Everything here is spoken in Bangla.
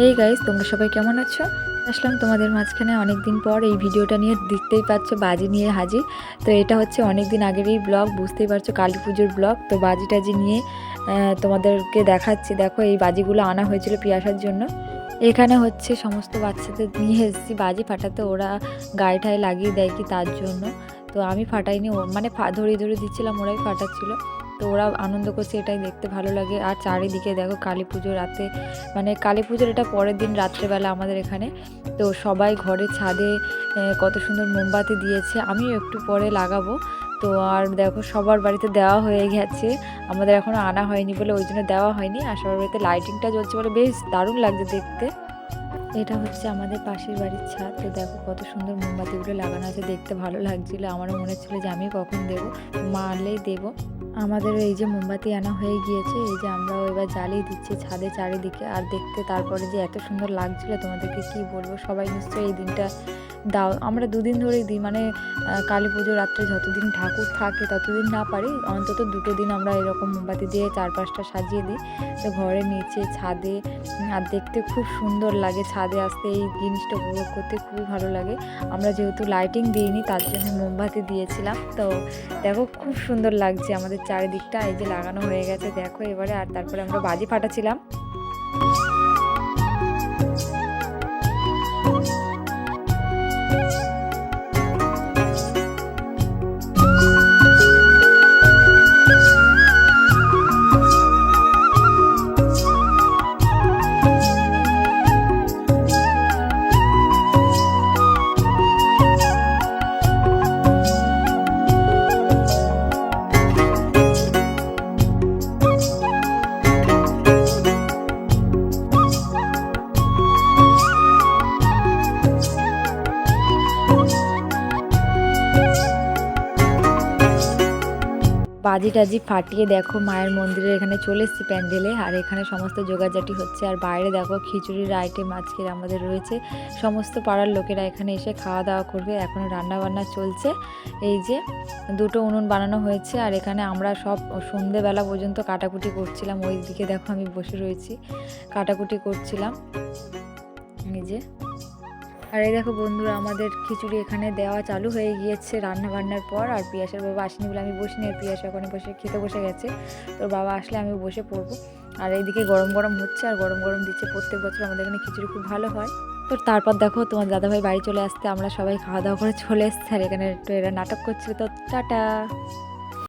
এই গাইস, তোমরা সবাই কেমন আছো? আসলাম তোমাদের মাঝখানে অনেক দিন পর। এই ভিডিওটা নিয়ে দেখতেই পাচ্ছ বাজি নিয়ে হাজির। তো এটা হচ্ছে অনেক দিন আগেরই ব্লগ, বুঝতেই পারছো, কালী পুজোর ব্লগ। তো বাজি টাজি নিয়ে তোমাদেরকে দেখাচ্ছি। দেখো, এই বাজিগুলো আনা হয়েছিল পিয়াসার জন্য। এখানে হচ্ছে সমস্ত বাচ্চাদের নিয়ে এসেছি বাজি ফাটাতে, ওরা গায়ে ঠায়ে লাগিয়ে দেয় কি তার জন্য। তো আমি ফাটাইনি, মানে ধরিয়ে ধরে দিচ্ছিলাম, ওরাই ফাটাচ্ছিল। তো ওরা আনন্দ করছে, এটাই দেখতে ভালো লাগে। আর চারিদিকে দেখো কালী পুজো রাতে, মানে কালী পুজোর এটা পরের দিন রাত্রেবেলা আমাদের এখানে। তো সবাই ঘরে ছাদে কত সুন্দর মোমবাতি দিয়েছে, আমিও একটু পরে লাগাবো। তো আর দেখো সবার বাড়িতে দেওয়া হয়ে গেছে, আমাদের এখনও আনা হয়নি বলে ওই জন্য দেওয়া হয়নি। আর সবার বাড়িতে লাইটিংটা জ্বলছে বলে বেশ দারুণ লাগছে দেখতে। এটা হচ্ছে আমাদের পাশের বাড়ির ছাদ। তো দেখো কত সুন্দর মোমবাতিগুলো লাগানো আছে, দেখতে ভালো লাগছিল। আমারও মনে হচ্ছিল যে আমি কখন দেবো, মা আনলেই দেবো। আমাদের এই যে মোমবাতি আনা হয়ে গিয়েছে, এই যে আমরাও এবার জ্বালিয়ে দিচ্ছি ছাদে চারিদিকে। আর দেখতে তারপরে যে এত সুন্দর লাগছিল তোমাদেরকে কি বলবো। সবাই নিশ্চয়ই এই দিনটা দাও, আমরা দুদিন ধরেই দিই, মানে কালী পুজো রাত্রে যতদিন ঠাকুর থাকে ততদিন না পারি, অন্তত 2টো দিন আমরা এরকম মোমবাতি দিয়ে 4-5টা সাজিয়ে দিই। তো ঘরের নিচে ছাদে, আর দেখতে খুব সুন্দর লাগে ছাদে আসতে, এই জিনিসটা উপভোগ করতে খুবই ভালো লাগে। আমরা যেহেতু লাইটিং দিইনি তার জন্য মোমবাতি দিয়েছিলাম। তো দেখো খুব সুন্দর লাগছে আমাদের চারিদিকটা, এই যে লাগানো হয়ে গেছে দেখো এবারে। আর তারপরে আমরা বাজি ফাটাচ্ছিলাম। বাজি টাজি ফাটিয়ে দেখো মায়ের মন্দিরে এখানে চলে এসেছি প্যান্ডেলে। আর এখানে সমস্ত জোগাড়জাটি হচ্ছে। আর বাইরে দেখো খিচুড়ির আইটেম আজকের আমাদের রয়েছে, সমস্ত পাড়ার লোকেরা এখানে এসে খাওয়া দাওয়া করবে। এখনও রান্নাবান্না চলছে। এই যে 2টো উনুন বানানো হয়েছে। আর এখানে আমরা সব সন্ধেবেলা পর্যন্ত কাটাকুটি করছিলাম। ওই দিকে দেখো আমি বসে রয়েছি, কাটাকুটি করছিলাম এই যে। আর এই দেখো বন্ধুরা, আমাদের খিচুড়ি এখানে দেওয়া চালু হয়ে গিয়েছে রান্না বান্নার পর। আর পিয়াসার বাবা আসেনি বলে আমি বসিনি, আর পিয়াসা ওখানে বসে খেতে বসে গেছে। তোর বাবা আসলে আমি বসে পড়বো। আর এইদিকে গরম গরম হচ্ছে, আর গরম গরম দিচ্ছে। প্রত্যেক বছর আমাদের এখানে খিচুড়ি খুব ভালো হয়। তো তারপর দেখো তোমার দাদাভাই বাড়ি চলে আসতে আমরা সবাই খাওয়া দাওয়া করে চলে এসেছি। আর এখানে একটু এরা নাটক করছিল। তো টাটা।